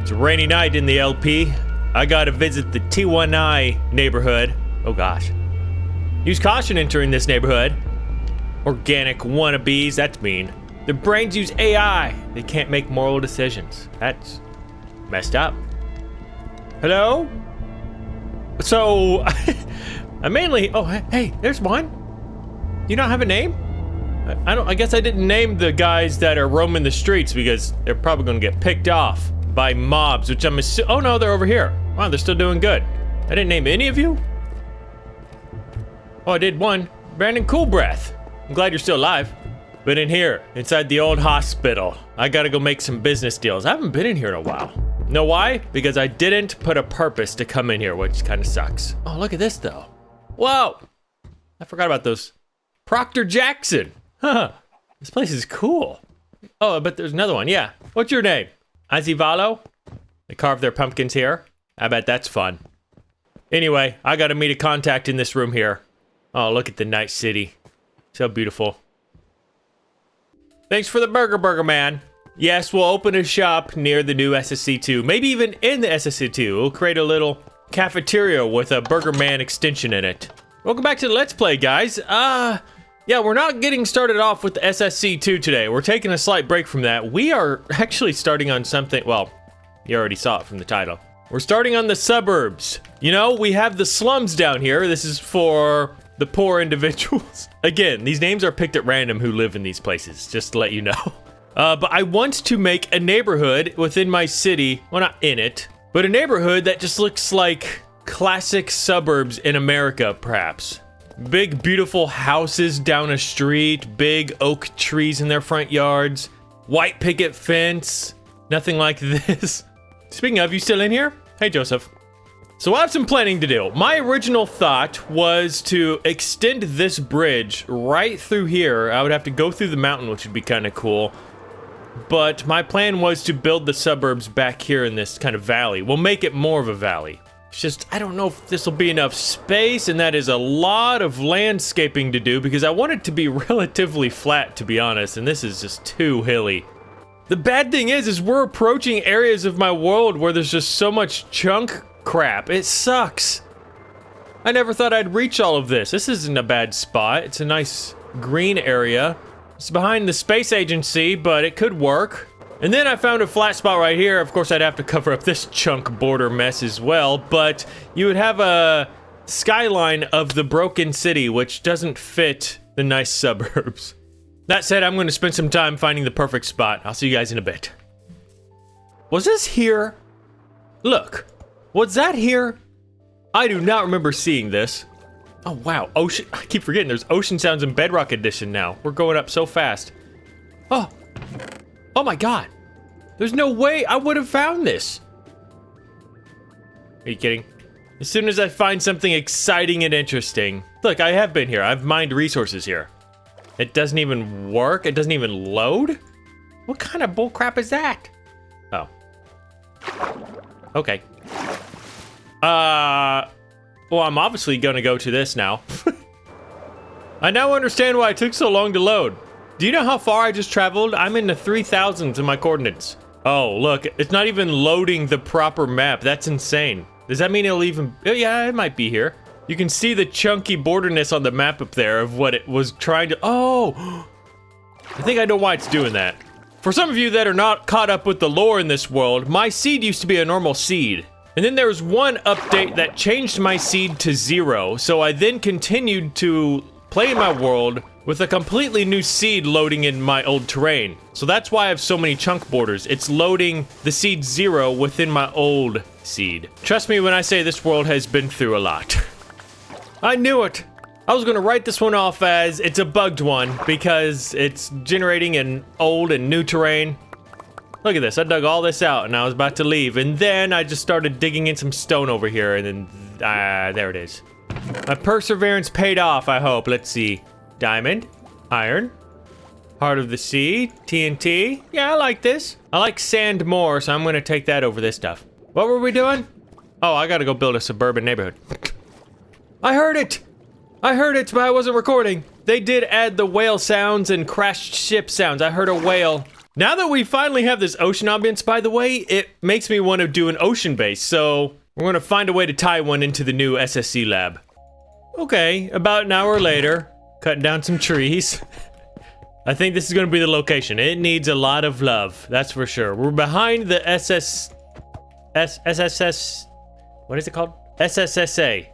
It's a rainy night in the LP. I gotta visit the T1I neighborhood. Oh gosh. Use caution entering this neighborhood. Organic wannabes, that's mean. Their brains use AI. They can't make moral decisions. That's messed up. Hello? So, I mainly, oh, hey, there's one. Do you not have a name? I guess I didn't name the guys that are roaming the streets because they're probably gonna get picked off by mobs, which I'm assuming, oh no, they're over here. Wow, they're still doing good. I didn't name any of you? Oh, I did one. Brandon Coolbreath. I'm glad you're still alive. But in here, inside the old hospital, I gotta go make some business deals. I haven't been in here in a while. Know why? Because I didn't put a purpose to come in here, which kind of sucks. Oh, look at this though. Whoa! I forgot about those. Proctor Jackson. Huh. This place is cool. Oh, but there's another one. Yeah. What's your name? Azivalo? They carve their pumpkins here. I bet that's fun. Anyway, I gotta meet a contact in this room here. Oh, look at the nice city. So beautiful. Thanks for the burger, man. Yes, we'll open a shop near the new SSC2. Maybe even in the SSC2. We'll create a little cafeteria with a Burger Man extension in it. Welcome back to the Let's Play, guys. Yeah, we're not getting started off with the SSC2 today. We're taking a slight break from that. We are actually starting on something, well, you already saw it from the title. We're starting on the suburbs. You know, we have the slums down here. This is for the poor individuals. Again, these names are picked at random who live in these places, just to let you know. But I want to make a neighborhood within my city, well, not in it, but a neighborhood that just looks like classic suburbs in America, perhaps. Big, beautiful houses down a street, big oak trees in their front yards, white picket fence, nothing like this. Speaking of, you still in here? Hey, Joseph. So I have some planning to do. My original thought was to extend this bridge right through here. I would have to go through the mountain, which would be kind of cool. But my plan was to build the suburbs back here in this kind of valley. We'll make it more of a valley. It's just, I don't know if this will be enough space, and that is a lot of landscaping to do because I want it to be relatively flat, to be honest, and this is just too hilly. The bad thing is we're approaching areas of my world where there's just so much chunk crap. It sucks. I never thought I'd reach all of this. This isn't a bad spot. It's a nice green area. It's behind the space agency, but it could work. And then I found a flat spot right here. Of course, I'd have to cover up this chunk border mess as well, but you would have a skyline of the broken city, which doesn't fit the nice suburbs. That said, I'm going to spend some time finding the perfect spot. I'll see you guys in a bit. Was this here? Look, was that here? I do not remember seeing this. Oh, wow. Ocean. I keep forgetting there's Ocean Sounds in Bedrock Edition now. We're going up so fast. Oh. Oh my god. There's no way I would have found this. Are you kidding? As soon as I find something exciting and interesting. Look, I have been here. I've mined resources here. It doesn't even work. It doesn't even load? What kind of bullcrap is that? Oh. Okay. Well, I'm obviously gonna go to this now. I now understand why it took so long to load. Do you know how far I just traveled? I'm in the 3000s in my coordinates. Oh, look, it's not even loading the proper map. That's insane. Does that mean it'll even... Oh, yeah, it might be here. You can see the chunky borderness on the map up there of what it was trying to... Oh! I think I know why it's doing that. For some of you that are not caught up with the lore in this world, my seed used to be a normal seed. And then there was one update that changed my seed to 0, so I then continued to play in my world with a completely new seed loading in my old terrain. So that's why I have so many chunk borders. It's loading the seed 0 within my old seed. Trust me when I say this world has been through a lot. I knew it. I was gonna write this one off as it's a bugged one because it's generating an old and new terrain. Look at this, I dug all this out and I was about to leave, and then I just started digging in some stone over here, and then, there it is. My perseverance paid off, I hope. Let's see. Diamond, iron, heart of the sea, TNT. Yeah, I like this. I like sand more, so I'm gonna take that over this stuff. What were we doing? Oh, I gotta go build a suburban neighborhood. I heard it! I heard it, but I wasn't recording. They did add the whale sounds and crashed ship sounds. I heard a whale. Now that we finally have this ocean ambience, by the way, it makes me want to do an ocean base, so we're going to find a way to tie one into the new SSC lab. Okay, about an hour later, cutting down some trees. I think this is going to be the location. It needs a lot of love, that's for sure. We're behind the SSS... What is it called? SSSA.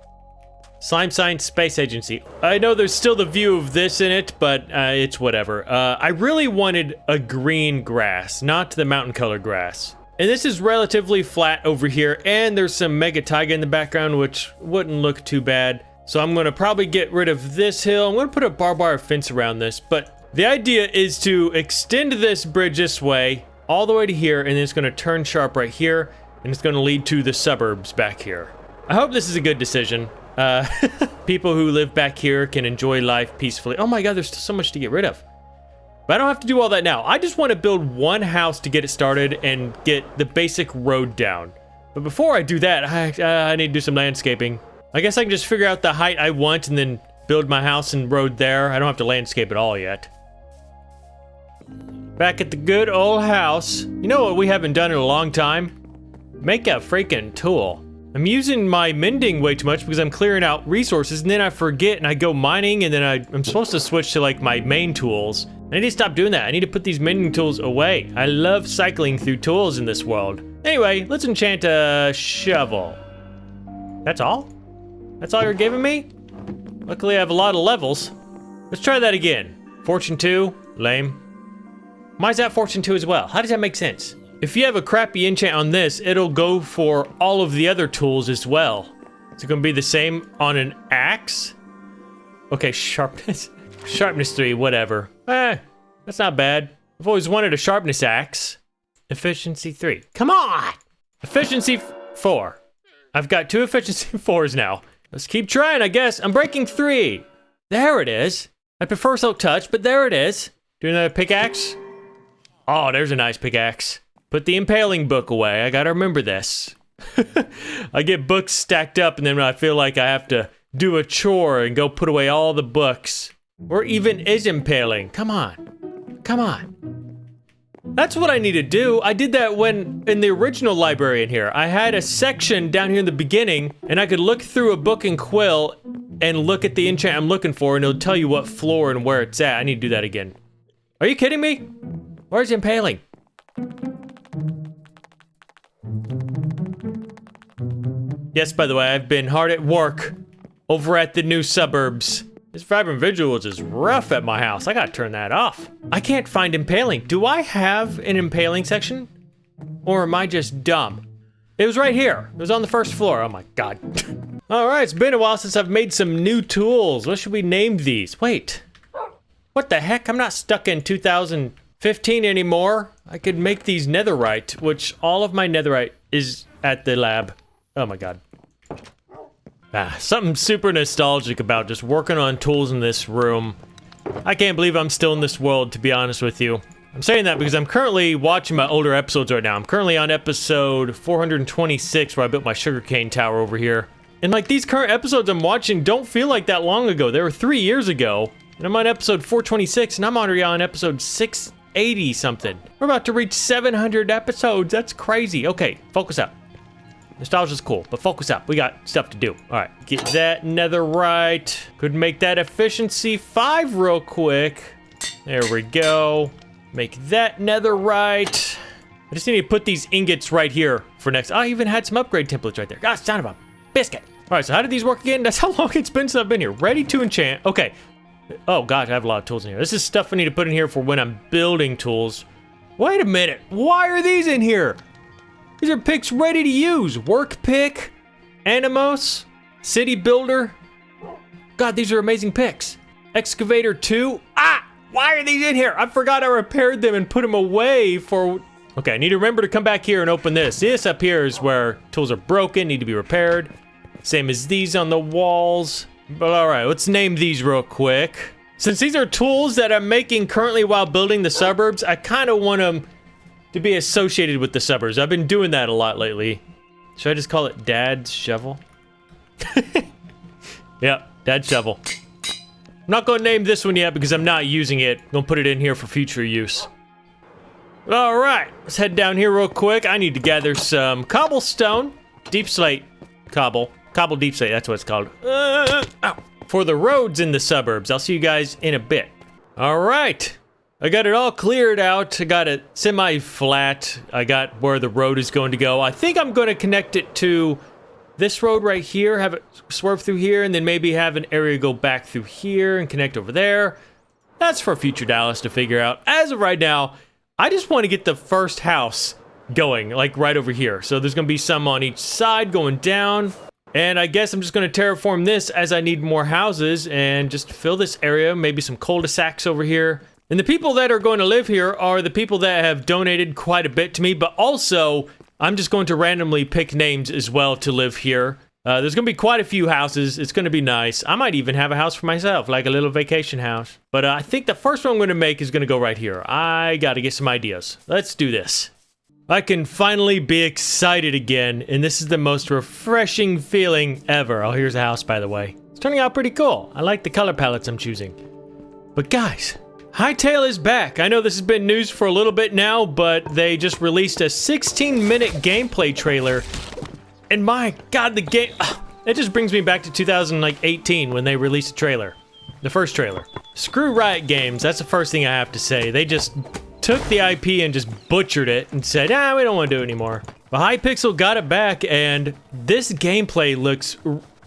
Slime Science Space Agency. I know there's still the view of this in it, but it's whatever. I really wanted a green grass, not the mountain color grass. And this is relatively flat over here, and there's some mega taiga in the background, which wouldn't look too bad. So I'm gonna probably get rid of this hill. I'm gonna put a barbed wire fence around this, but the idea is to extend this bridge this way, all the way to here, and then it's gonna turn sharp right here, and it's gonna lead to the suburbs back here. I hope this is a good decision. People who live back here can enjoy life peacefully. Oh my god, there's still so much to get rid of. But I don't have to do all that now. I just want to build one house to get it started and get the basic road down. But before I do that, I need to do some landscaping. I guess I can just figure out the height I want and then build my house and road there. I don't have to landscape it all yet. Back at the good old house. You know what we haven't done in a long time? Make a freaking tool. I'm using my mending way too much because I'm clearing out resources and then I forget and I go mining and then I'm supposed to switch to like my main tools. I need to stop doing that. I need to put these mending tools away. I love cycling through tools in this world. Anyway, let's enchant a shovel. That's all? That's all you're giving me? Luckily I have a lot of levels. Let's try that again. Fortune 2, lame. Why is that Fortune 2 as well? How does that make sense? If you have a crappy enchant on this, it'll go for all of the other tools as well. Is it gonna be the same on an axe? Okay, sharpness. Sharpness 3, whatever. That's not bad. I've always wanted a sharpness axe. Efficiency 3. Come on! Efficiency 4. I've got 2 efficiency 4s now. Let's keep trying, I guess. I'm breaking 3. There it is. I prefer silk touch, but there it is. Do another pickaxe. Oh, there's a nice pickaxe. Put the impaling book away. I gotta remember this. I get books stacked up and then I feel like I have to do a chore and go put away all the books. Or even is impaling. Come on. Come on. That's what I need to do. I did that when in the original library in here. I had a section down here in the beginning and I could look through a book and quill and look at the enchant I'm looking for and it'll tell you what floor and where it's at. I need to do that again. Are you kidding me? Where's impaling? Yes, by the way, I've been hard at work over at the new suburbs. This vibrant visuals is rough at my house. I gotta turn that off. I can't find impaling. Do I have an impaling section? Or am I just dumb? It was right here. It was on the first floor. Oh my god. All right, it's been a while since I've made some new tools. What should we name these? Wait. What the heck? I'm not stuck in 2015 anymore. I could make these netherite, which all of my netherite is at the lab. Oh my god. Something super nostalgic about just working on tools in this room. I can't believe I'm still in this world, to be honest with you. I'm saying that because I'm currently watching my older episodes right now. I'm currently on episode 426 where I built my sugarcane tower over here. And like these current episodes I'm watching don't feel like that long ago. They were 3 years ago. And I'm on episode 426 and I'm already on episode 680 something. We're about to reach 700 episodes. That's crazy. Okay, focus up. Nostalgia's cool, but focus up. We got stuff to do. All right, get that netherite. Could make that efficiency 5 real quick. There we go. Make that netherite. I just need to put these ingots right here for next. I even had some upgrade templates right there. Gosh, son of a biscuit. All right, so how did these work again? That's how long it's been since I've been here. Ready to enchant. Okay. Oh gosh, I have a lot of tools in here. This is stuff I need to put in here for when I'm building tools. Wait a minute. Why are these in here? These are picks ready to use. Work pick, Animos, City Builder. God, these are amazing picks. Excavator 2. Why are these in here? I forgot I repaired them and put them away for... Okay, I need to remember to come back here and open this. This up here is where tools are broken, need to be repaired. Same as these on the walls. But all right, let's name these real quick. Since these are tools that I'm making currently while building the suburbs, I kind of want them to be associated with the suburbs. I've been doing that a lot lately. Should I just call it Dad's Shovel? Yep, Dad's Shovel. I'm not gonna name this one yet because I'm not using it. I'm gonna put it in here for future use. All right, let's head down here real quick. I need to gather some cobblestone, deep slate, cobble deep slate, that's what it's called. Ow. For the roads in the suburbs. I'll see you guys in a bit. All right, I got it all cleared out. I got it semi-flat. I got where the road is going to go. I think I'm going to connect it to this road right here, have it swerve through here, and then maybe have an area go back through here and connect over there. That's for future Dallas to figure out. As of right now, I just want to get the first house going, like right over here. So there's going to be some on each side going down. And I guess I'm just going to terraform this as I need more houses and just fill this area, maybe some cul-de-sacs over here. And the people that are going to live here are the people that have donated quite a bit to me, but also I'm just going to randomly pick names as well to live here. There's going to be quite a few houses. It's going to be nice. I might even have a house for myself, like a little vacation house. But I think the first one I'm going to make is going to go right here. I got to get some ideas. Let's do this. I can finally be excited again, and this is the most refreshing feeling ever. Oh, here's a house, by the way. It's turning out pretty cool. I like the color palettes I'm choosing. But guys, Hytale is back. I know this has been news for a little bit now, but they just released a 16-minute gameplay trailer. And my God, the game... It just brings me back to 2018 when they released a trailer. The first trailer. Screw Riot Games, that's the first thing I have to say. They just took the IP and just butchered it and said, we don't want to do it anymore. But Hypixel got it back, and this gameplay looks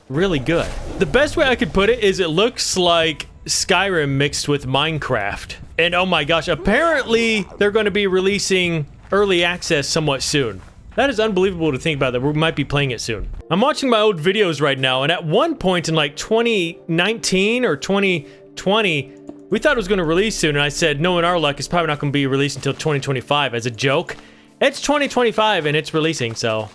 really good. The best way I could put it is it looks like Skyrim mixed with Minecraft. And oh my gosh, apparently they're going to be releasing early access somewhat soon. That is unbelievable to think about, that we might be playing it soon. I'm watching my old videos right now, and at one point in like 2019 or 2020, we thought it was going to release soon, and I said, no, in our luck, it's probably not going to be released until 2025 as a joke. It's 2025 and it's releasing, so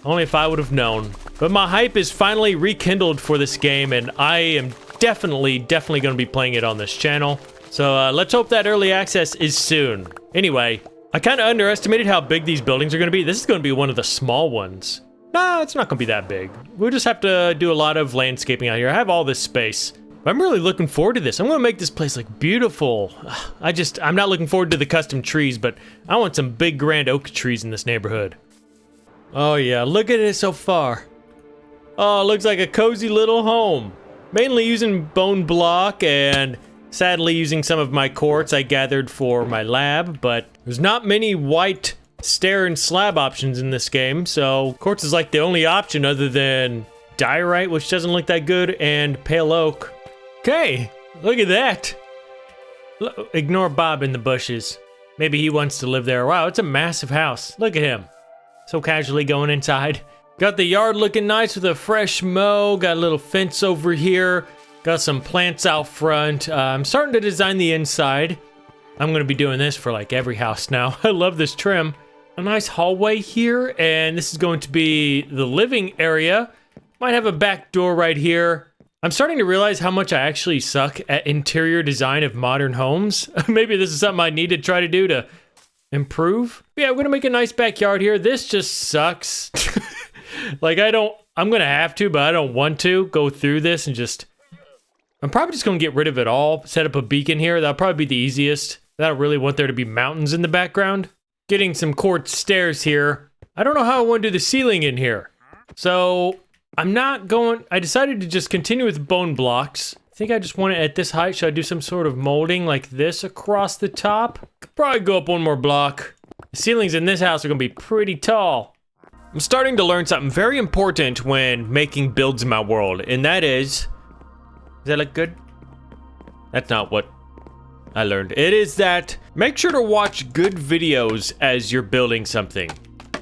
only if I would have known. But my hype is finally rekindled for this game, and I am definitely going to be playing it on this channel. So let's hope that early access is soon. Anyway, I kind of underestimated how big these buildings are going to be. This is going to be one of the small ones. Nah, it's not going to be that big. We'll just have to do a lot of landscaping out here. I have all this space. I'm really looking forward to this. I'm going to make this place look beautiful. I'm not looking forward to the custom trees, but I want some big grand oak trees in this neighborhood. Oh yeah, look at it so far. Oh, it looks like a cozy little home. Mainly using bone block and sadly using some of my quartz I gathered for my lab, but there's not many white stair and slab options in this game, so quartz is like the only option other than diorite, which doesn't look that good, and pale oak. Okay, look at that. Ignore Bob in the bushes. Maybe he wants to live there. Wow, it's a massive house. Look at him. So casually going inside. Got the yard looking nice with a fresh mow. Got a little fence over here. Got some plants out front. I'm starting to design the inside. I'm going to be doing this for like every house now. I love this trim. A nice hallway here, and this is going to be the living area. Might have a back door right here. I'm starting to realize how much I actually suck at interior design of modern homes. Maybe this is something I need to try to do to improve. But yeah, we're gonna make a nice backyard here. This just sucks. Like I'm gonna have to, but I don't want to go through this and I'm probably just gonna get rid of it all. Set up a beacon here. That'll probably be the easiest. I don't really want there to be mountains in the background. Getting some quartz stairs here. I don't know how I want to do the ceiling in here. So I decided to just continue with bone blocks. I think I just want it at this height. Should I do some sort of molding like this across the top? Could probably go up one more block. The ceilings in this house are gonna be pretty tall. I'm starting to learn something very important when making builds in my world, and that is... Does that look good? That's not what I learned. It is that make sure to watch good videos as you're building something.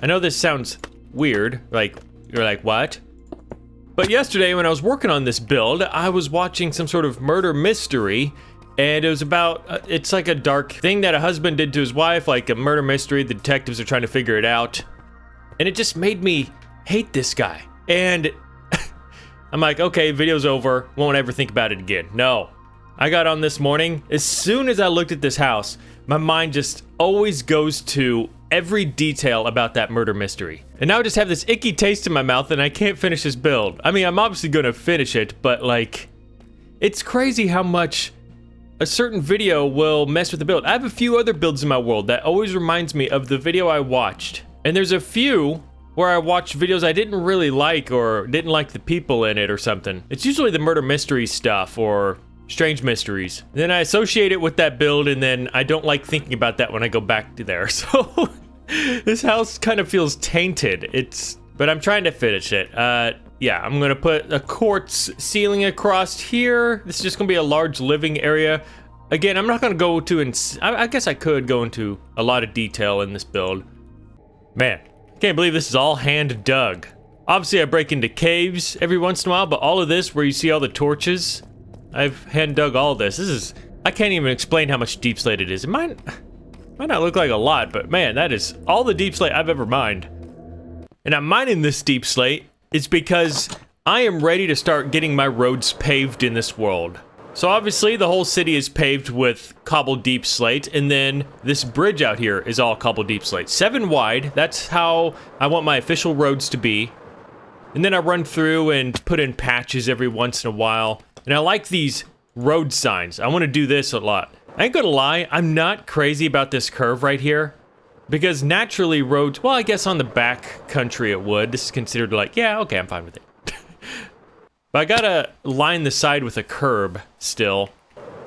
I know this sounds weird, like, you're like, what? But yesterday when I was working on this build, I was watching some sort of murder mystery, and it was about, it's like a dark thing that a husband did to his wife, like a murder mystery. The detectives are trying to figure it out. And it just made me hate this guy. And I'm like, okay, video's over. Won't ever think about it again. No. I got on this morning. As soon as I looked at this house, my mind just always goes to every detail about that murder mystery. And now I just have this icky taste in my mouth and I can't finish this build. I mean, I'm obviously gonna finish it, but like, it's crazy how much a certain video will mess with the build. I have a few other builds in my world that always reminds me of the video I watched. And there's a few where I watched videos I didn't really like or didn't like the people in it or something. It's usually the murder mystery stuff or strange mysteries. Then I associate it with that build, and then I don't like thinking about that when I go back to there. So this house kind of feels tainted. But I'm trying to finish it. Yeah, I'm gonna put a quartz ceiling across here. This is just gonna be a large living area. Again, I'm not gonna go to, I guess I could go into a lot of detail in this build. Man, I can't believe this is all hand dug. Obviously, I break into caves every once in a while, but all of this, where you see all the torches, I've hand dug all this. I can't even explain how much deep slate it is. It might not look like a lot, but man, that is all the deep slate I've ever mined. And I'm mining this deep slate is because I am ready to start getting my roads paved in this world. So obviously the whole city is paved with cobbled deep slate, and then this bridge out here is all cobbled deep slate. 7 wide, that's how I want my official roads to be. And then I run through and put in patches every once in a while. And I like these road signs. I want to do this a lot. I ain't gonna lie, I'm not crazy about this curve right here. Because naturally roads, well, I guess on the back country it would. This is considered like, yeah, okay, I'm fine with it. But I gotta line the side with a curb still.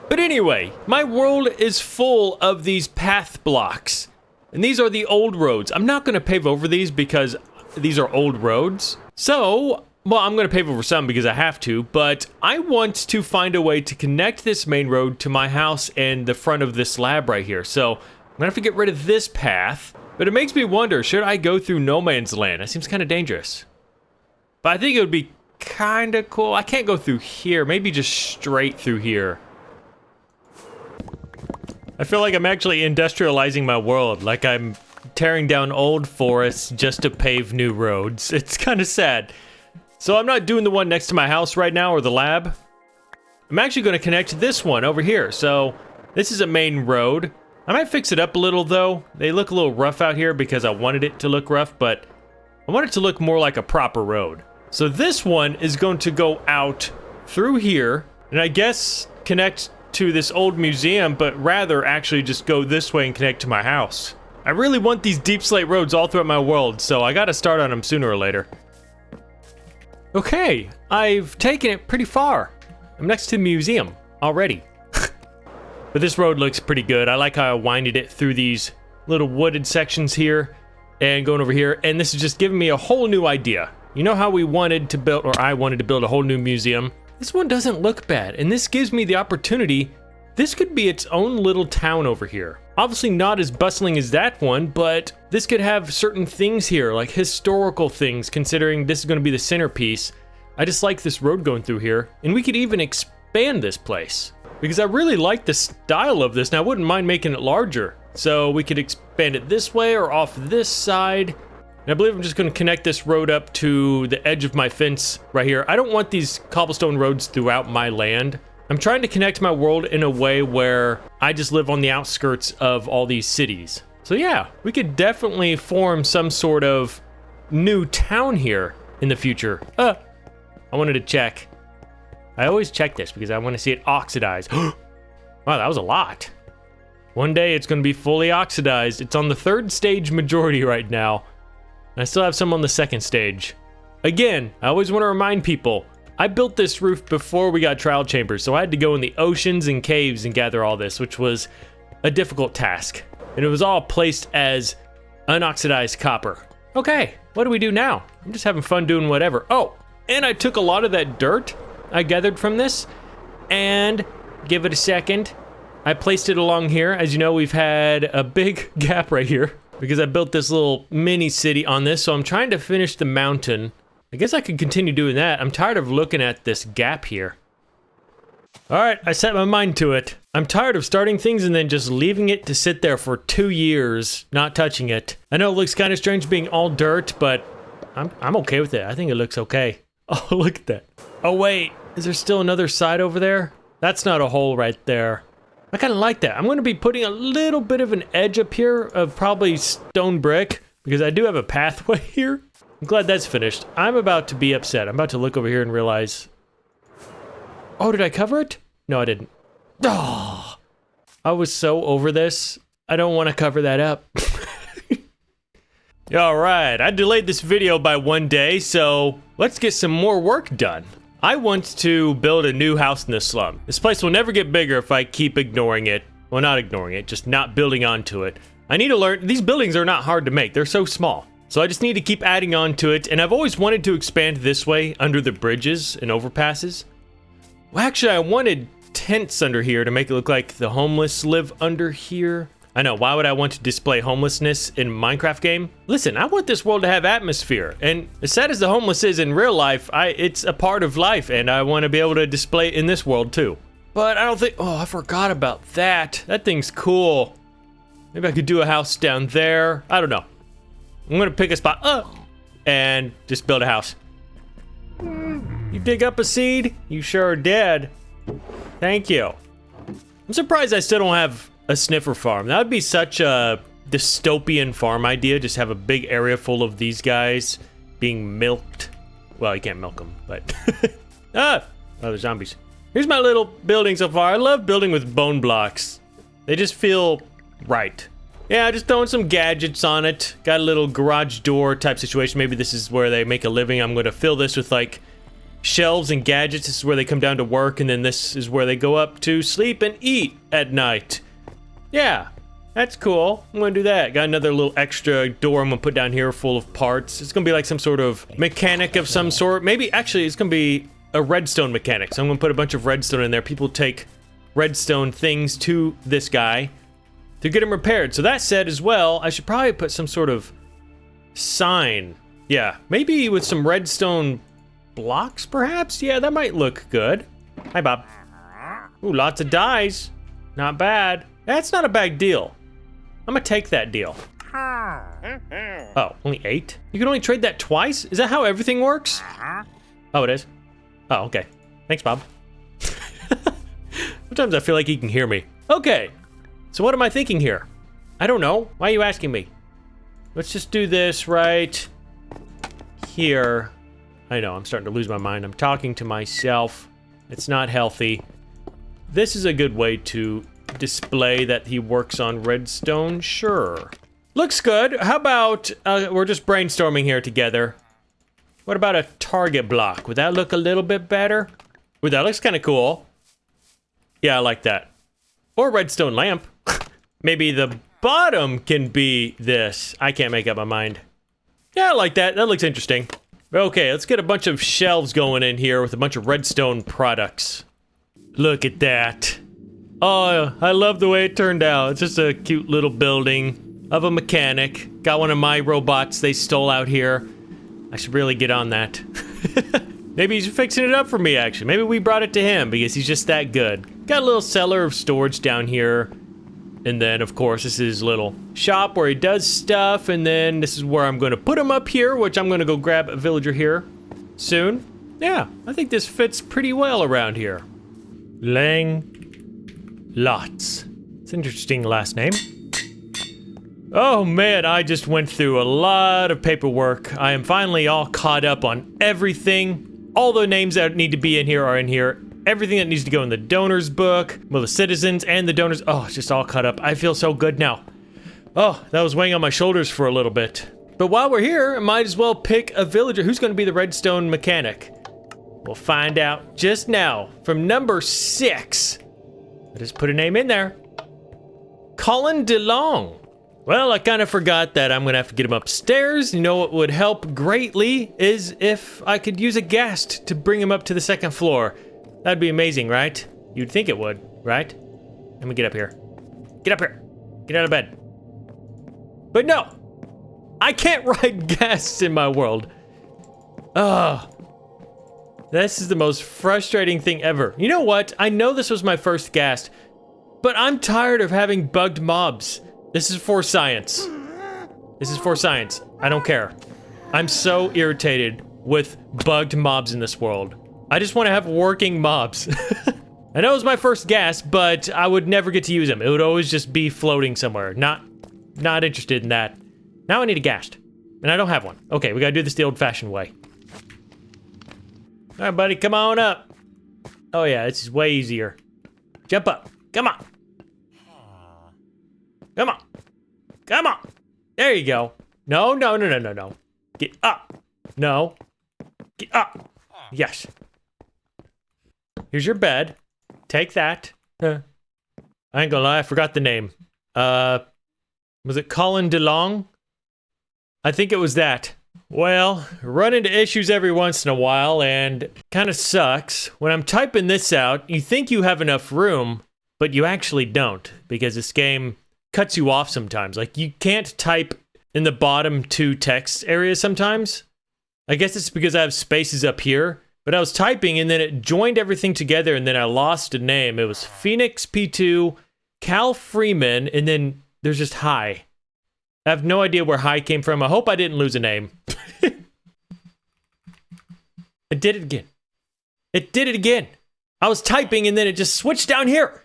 But anyway, my world is full of these path blocks. And these are the old roads. I'm not gonna pave over these because these are old roads. So, well, I'm gonna pave over some because I have to, but I want to find a way to connect this main road to my house and the front of this lab right here. So, I'm gonna have to get rid of this path, but it makes me wonder, should I go through no man's land? That seems kind of dangerous. But I think it would be kind of cool. I can't go through here, maybe just straight through here. I feel like I'm actually industrializing my world, like I'm tearing down old forests just to pave new roads. It's kind of sad. So I'm not doing the one next to my house right now, or the lab. I'm actually going to connect this one over here. So this is a main road. I might fix it up a little though. They look a little rough out here because I wanted it to look rough, but I want it to look more like a proper road. So this one is going to go out through here, and I guess connect to this old museum, but rather actually just go this way and connect to my house. I really want these deep slate roads all throughout my world, so I gotta start on them sooner or later. Okay, I've taken it pretty far. I'm next to the museum already. But this road looks pretty good. I like how I winded it through these little wooded sections here and going over here, and this is just giving me a whole new idea. You know how we wanted to build, or I wanted to build a whole new museum? This one doesn't look bad, and this gives me the opportunity. This could be its own little town over here. Obviously not as bustling as that one, but this could have certain things here, like historical things, considering this is going to be the centerpiece. I just like this road going through here, and we could even expand this place, because I really like the style of this, and I wouldn't mind making it larger. So we could expand it this way or off this side. And I believe I'm just going to connect this road up to the edge of my fence right here. I don't want these cobblestone roads throughout my land. I'm trying to connect my world in a way where I just live on the outskirts of all these cities. So yeah, we could definitely form some sort of new town here in the future. I wanted to check. I always check this because I want to see it oxidize. Wow, that was a lot. One day it's going to be fully oxidized. It's on the 3rd stage majority right now. And I still have some on the 2nd stage. Again, I always want to remind people, I built this roof before we got trial chambers, so I had to go in the oceans and caves and gather all this, which was a difficult task. And it was all placed as unoxidized copper. Okay, what do we do now? I'm just having fun doing whatever. Oh, and I took a lot of that dirt I gathered from this, and give it a second. I placed it along here. As you know, we've had a big gap right here because I built this little mini city on this, so I'm trying to finish the mountain. I guess I could continue doing that. I'm tired of looking at this gap here. All right, I set my mind to it. I'm tired of starting things and then just leaving it to sit there for 2 years, not touching it. I know it looks kind of strange being all dirt, but I'm okay with it. I think it looks okay. Oh, look at that. Oh wait, is there still another side over there? That's not a hole right there. I kind of like that. I'm going to be putting a little bit of an edge up here of probably stone brick because I do have a pathway here. I'm glad that's finished. I'm about to be upset. I'm about to look over here and realize... Oh, did I cover it? No, I didn't. Oh, I was so over this. I don't want to cover that up. Alright, I delayed this video by 1 day, so let's get some more work done. I want to build a new house in this slum. This place will never get bigger if I keep ignoring it. Well, not ignoring it, just not building onto it. I need to learn, these buildings are not hard to make, they're so small. So I just need to keep adding on to it, and I've always wanted to expand this way, under the bridges and overpasses. Well, actually, I wanted tents under here to make it look like the homeless live under here. I know, why would I want to display homelessness in a Minecraft game? Listen, I want this world to have atmosphere, and as sad as the homeless is in real life, it's a part of life, and I want to be able to display it in this world too. But I don't think, oh, I forgot about that. That thing's cool. Maybe I could do a house down there. I don't know. I'm gonna pick a spot up and just build a house. You dig up a seed? You sure did. Thank you. I'm surprised I still don't have a sniffer farm. That would be such a dystopian farm idea. Just have a big area full of these guys being milked. Well, you can't milk them, but other zombies. Here's my little building so far. I love building with bone blocks. They just feel right. Yeah, just throwing some gadgets on it. Got a little garage door type situation. Maybe this is where they make a living. I'm gonna fill this with like shelves and gadgets. This is where they come down to work, and then this is where they go up to sleep and eat at night. Yeah, that's cool. I'm gonna do that. Got another little extra door I'm gonna put down here full of parts. It's gonna be like some sort of mechanic of some sort. Maybe, actually, it's gonna be a redstone mechanic. So I'm gonna put a bunch of redstone in there. People take redstone things to this guy to get them repaired. So that said as well, I should probably put some sort of sign. Yeah, maybe with some redstone blocks, perhaps? Yeah, that might look good. Hi, Bob. Ooh, lots of dyes. Not bad. That's not a bad deal. I'm gonna take that deal. Oh, only 8? You can only trade that twice? Is that how everything works? Oh, it is? Oh, okay. Thanks, Bob. Sometimes I feel like he can hear me. Okay, so what am I thinking here? I don't know. Why are you asking me? Let's just do this right here. I know, I'm starting to lose my mind. I'm talking to myself. It's not healthy. This is a good way to display that he works on redstone, sure. Looks good. How about, we're just brainstorming here together. What about a target block? Would that look a little bit better? Ooh, that looks kind of cool. Yeah, I like that. Or redstone lamp. Maybe the bottom can be this. I can't make up my mind. Yeah, I like that. That looks interesting. Okay, let's get a bunch of shelves going in here with a bunch of redstone products. Look at that. Oh, I love the way it turned out. It's just a cute little building of a mechanic. Got one of my robots they stole out here. I should really get on that. Maybe he's fixing it up for me, actually. Maybe we brought it to him because he's just that good. Got a little cellar of storage down here. And then, of course, this is his little shop where he does stuff. And then this is where I'm going to put him up here, which I'm going to go grab a villager here soon. Yeah, I think this fits pretty well around here. Lang Lots. It's an interesting last name. Oh man, I just went through a lot of paperwork. I am finally all caught up on everything. All the names that need to be in here are in here. Everything that needs to go in the donors book, well, the citizens and the donors. Oh, it's just all caught up. I feel so good now. Oh, that was weighing on my shoulders for a little bit. But while we're here, I might as well pick a villager. Who's going to be the redstone mechanic? We'll find out just now from number 6. I just put a name in there. Colin DeLong. Well, I kind of forgot that I'm going to have to get him upstairs. You know what would help greatly is if I could use a ghast to bring him up to the 2nd floor. That'd be amazing, right? You'd think it would, right? Let me get up here. Get up here. Get out of bed. But no, I can't ride ghasts in my world. Ugh. This is the most frustrating thing ever. You know what? I know this was my first ghast, but I'm tired of having bugged mobs. This is for science. This is for science. I don't care. I'm so irritated with bugged mobs in this world. I just want to have working mobs. I know it was my first ghast, but I would never get to use them. It would always just be floating somewhere. Not interested in that. Now I need a ghast, and I don't have one. Okay, we gotta do this the old-fashioned way. All right, buddy, come on up. Oh yeah, this is way easier. Jump up. Come on. Come on. Come on. There you go. No, no, no, no, no, no. Get up. No. Get up. Yes. Here's your bed. Take that. I ain't gonna lie, I forgot the name. Was it Colin DeLong? I think it was that. Well, run into issues every once in a while, and kind of sucks. When I'm typing this out, you think you have enough room, but you actually don't, because this game cuts you off sometimes. Like, you can't type in the bottom 2 text areas sometimes. I guess it's because I have spaces up here, but I was typing, and then it joined everything together, and then I lost a name. It was Phoenix P2, Cal Freeman, and then there's just Hi. I have no idea where Hi came from. I hope I didn't lose a name. It did it again. It did it again. I was typing and then it just switched down here.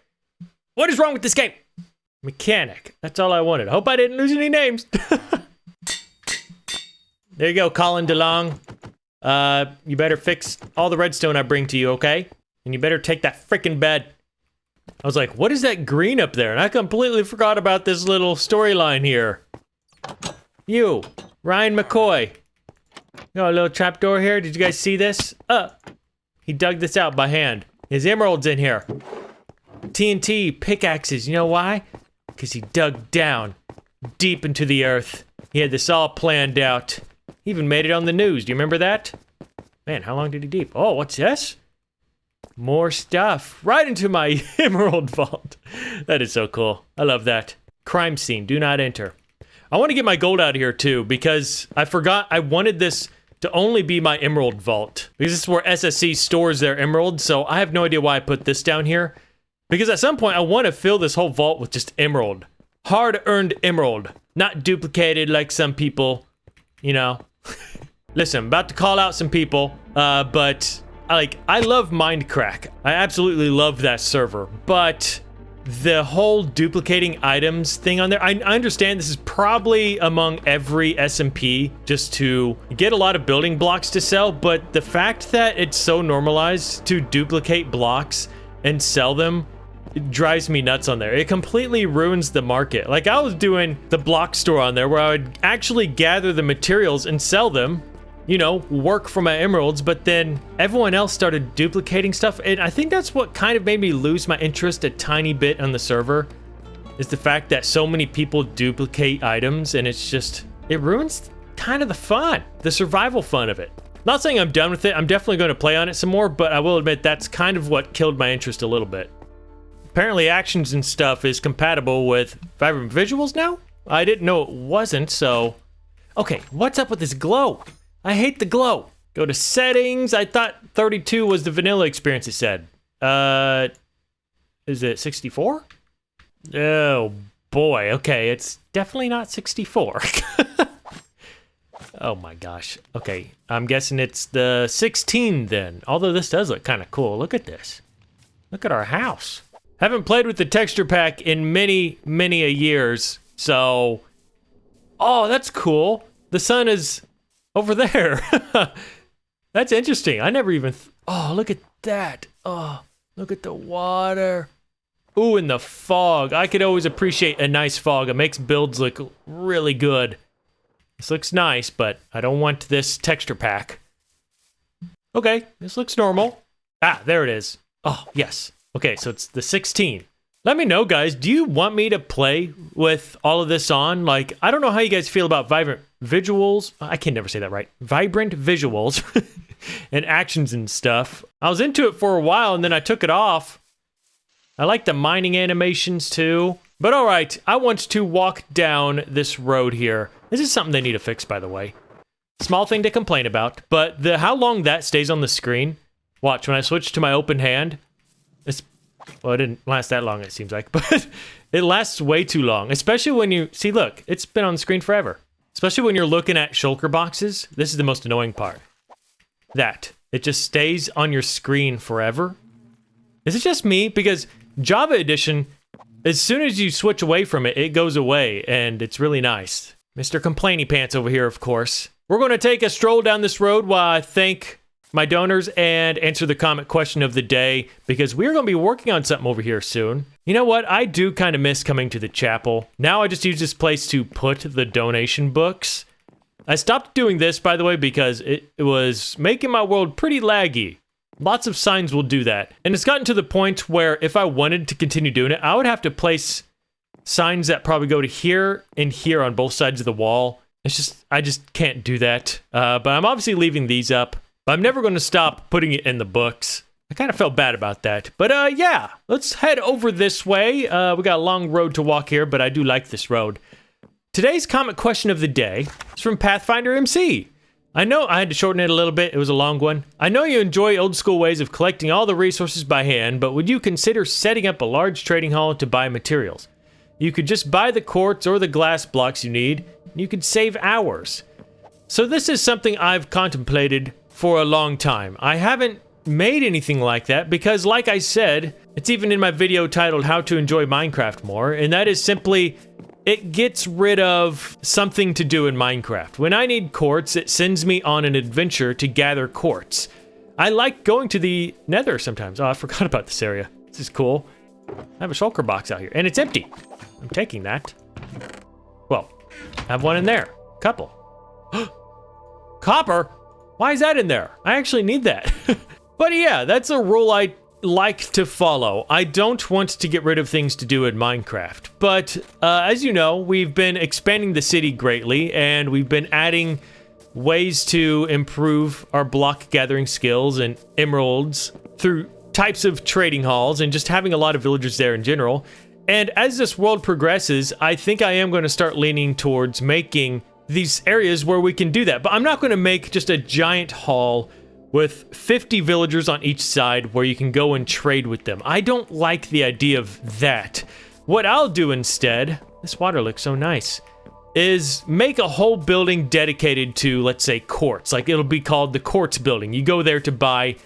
What is wrong with this game? Mechanic. That's all I wanted. I hope I didn't lose any names. There you go, Colin DeLong. You better fix all the redstone I bring to you, okay? And you better take that frickin' bed. I was like, what is that green up there? And I completely forgot about this little storyline here. You, Ryan McCoy. Got a little trapdoor here. Did you guys see this? He dug this out by hand. His emerald's in here. TNT pickaxes. You know why? Because he dug down deep into the earth. He had this all planned out. He even made it on the news. Do you remember that? Man, how long did he deep? Oh, what's this? More stuff. Right into my emerald vault. That is so cool. I love that. Crime scene. Do not enter. I want to get my gold out of here too, because I forgot I wanted this to only be my emerald vault. Because this is where SSC stores their emeralds, so I have no idea why I put this down here. Because at some point I want to fill this whole vault with just emerald. Hard-earned emerald. Not duplicated like some people, you know. Listen, I'm about to call out some people, but I love Mindcrack. I absolutely love that server, but the whole duplicating items thing on there, I understand this is probably among every SMP just to get a lot of building blocks to sell, but the fact that it's so normalized to duplicate blocks and sell them, it drives me nuts on there. It completely ruins the market. Like, I was doing the block store on there where I would actually gather the materials and sell them, you know, work for my emeralds, but then everyone else started duplicating stuff, and I think that's what kind of made me lose my interest a tiny bit on the server, is the fact that so many people duplicate items, and it's just, it ruins kind of the fun, the survival fun of it. Not saying I'm done with it, I'm definitely going to play on it some more, but I will admit that's kind of what killed my interest a little bit. Apparently actions and stuff is compatible with Vibrant Visuals now? I didn't know it wasn't, so... Okay, what's up with this glow? I hate the glow. Go to settings. I thought 32 was the vanilla experience, it said. Is it 64? Oh boy, okay, it's definitely not 64. Oh my gosh. Okay, I'm guessing it's the 16 then. Although this does look kind of cool. Look at this. Look at our house. Haven't played with the texture pack in many a years, so... Oh, that's cool. The sun is... over there. That's interesting. I never even... Oh, look at that. Oh, look at the water. Ooh, and the fog. I could always appreciate a nice fog. It makes builds look really good. This looks nice, but I don't want this texture pack. Okay, this looks normal. Ah, there it is. Oh, yes. Okay, so it's the 16. Let me know, guys. Do you want me to play with all of this on? Like, I don't know how you guys feel about Vibrant Visuals. I can never say that right. Vibrant Visuals and actions and stuff. I was into it for a while, and then I took it off. I like the mining animations, too. But all right, I want to walk down this road here. This is something they need to fix, by the way. Small thing to complain about, but how long that stays on the screen. Watch, when I switch to my open hand, well, it didn't last that long, it seems like, but it lasts way too long, especially when you... See, look, it's been on the screen forever. Especially when you're looking at shulker boxes. This is the most annoying part. That. It just stays on your screen forever. Is it just me? Because Java Edition, as soon as you switch away from it, it goes away, and it's really nice. Mr. Complainy Pants over here, of course. We're going to take a stroll down this road while I thank my donors and answer the comment question of the day, because we're going to be working on something over here soon. You know what? I do kind of miss coming to the chapel. Now I just use this place to put the donation books. I stopped doing this, by the way, because it was making my world pretty laggy. Lots of signs will do that. And it's gotten to the point where if I wanted to continue doing it, I would have to place signs that probably go to here and here on both sides of the wall. It's just, I just can't do that. But I'm obviously leaving these up. But I'm never going to stop putting it in the books. I kind of felt bad about that. But yeah, let's head over this way. We got a long road to walk here, but I do like this road. Today's comment question of the day is from Pathfinder MC. I know I had to shorten it a little bit. It was a long one. I know you enjoy old school ways of collecting all the resources by hand, but would you consider setting up a large trading hall to buy materials? You could just buy the quartz or the glass blocks you need, and you could save hours. So this is something I've contemplated for a long time. I haven't made anything like that because, like I said, it's even in my video titled How to Enjoy Minecraft More, and that is simply, it gets rid of something to do in Minecraft. When I need quartz, it sends me on an adventure to gather quartz. I like going to the Nether sometimes. Oh, I forgot about this area. This is cool. I have a shulker box out here, and it's empty. I'm taking that. Well, I have one in there. Couple. Copper? Why is that in there? I actually need that. But yeah, that's a rule I like to follow. I don't want to get rid of things to do in Minecraft. But as you know, we've been expanding the city greatly, and we've been adding ways to improve our block gathering skills and emeralds through types of trading halls and just having a lot of villagers there in general. And as this world progresses, I think I am going to start leaning towards making these areas where we can do that. But I'm not going to make just a giant hall with 50 villagers on each side where you can go and trade with them. I don't like the idea of that. What I'll do instead, this water looks so nice, is make a whole building dedicated to, let's say, quartz. Like, it'll be called the quartz building. You go there to buy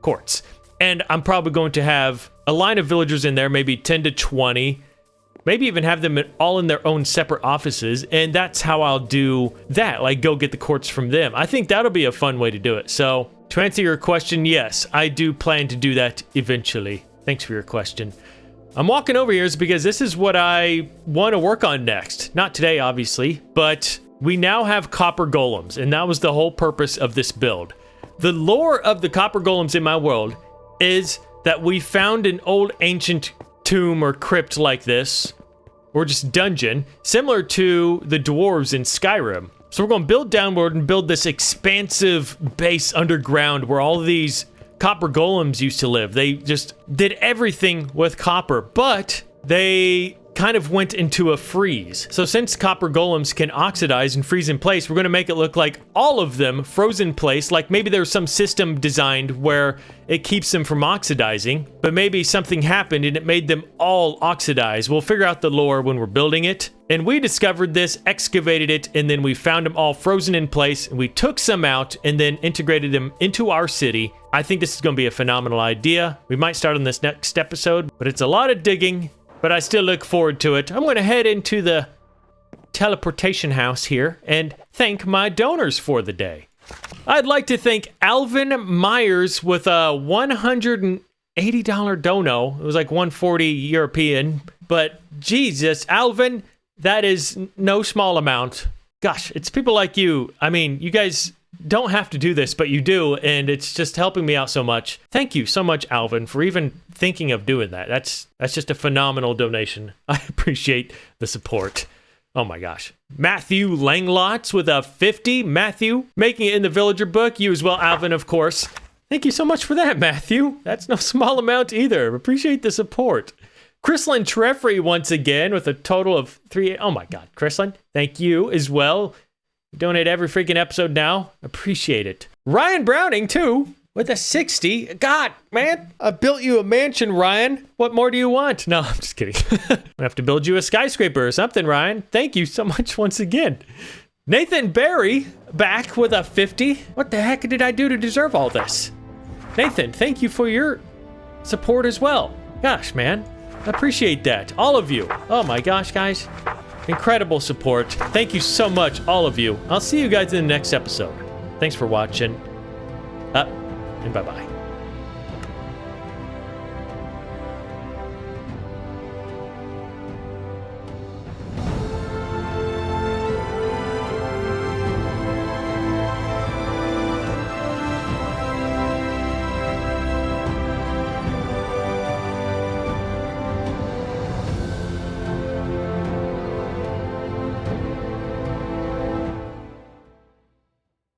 quartz. And I'm probably going to have a line of villagers in there, maybe 10 to 20, maybe even have them all in their own separate offices, and that's how I'll do that, like go get the quartz from them. I think that'll be a fun way to do it. So, to answer your question, yes, I do plan to do that eventually. Thanks for your question. I'm walking over here because this is what I want to work on next. Not today, obviously, but we now have copper golems, and that was the whole purpose of this build. The lore of the copper golems in my world is that we found an old ancient tomb or crypt like this, or just dungeon, similar to the dwarves in Skyrim. So we're going to build downward and build this expansive base underground where all these copper golems used to live. They just did everything with copper, but they kind of went into a freeze. So since copper golems can oxidize and freeze in place, we're going to make it look like all of them froze in place. Like maybe there's some system designed where it keeps them from oxidizing, but maybe something happened and it made them all oxidize. We'll figure out the lore when we're building it. And we discovered this, excavated it, and then we found them all frozen in place, and we took some out and then integrated them into our city. I think this is going to be a phenomenal idea. We might start on this next episode, but it's a lot of digging, but I still look forward to it. I'm going to head into the teleportation house here and thank my donors for the day. I'd like to thank Alvin Myers with a $180 dono. It was like $140 European, but Jesus, Alvin, that is no small amount. Gosh, it's people like you. I mean, you guys don't have to do this, but you do, and it's just helping me out so much. Thank you so much, Alvin, for even thinking of doing that. That's just a phenomenal donation. I appreciate the support. Oh my gosh. Matthew Langlots with a 50. Matthew, making it in the villager book. You as well, Alvin, of course. Thank you so much for that, Matthew. That's no small amount either. Appreciate the support. Chrislyn Treffrey once again with a total of 3. Oh my God, Chrislyn, thank you as well. You donate every freaking episode now. Appreciate it. Ryan Browning too with a 60. God, man, I built you a mansion, Ryan. What more do you want? No, I'm just kidding. I have to build you a skyscraper or something, Ryan. Thank you so much once again. Nathan Barry back with a 50. What the heck did I do to deserve all this? Nathan, thank you for your support as well. Gosh, man. I appreciate that. All of you. Oh my gosh, guys. Incredible support. Thank you so much, all of you. I'll see you guys in the next episode. Thanks for watching. and bye-bye.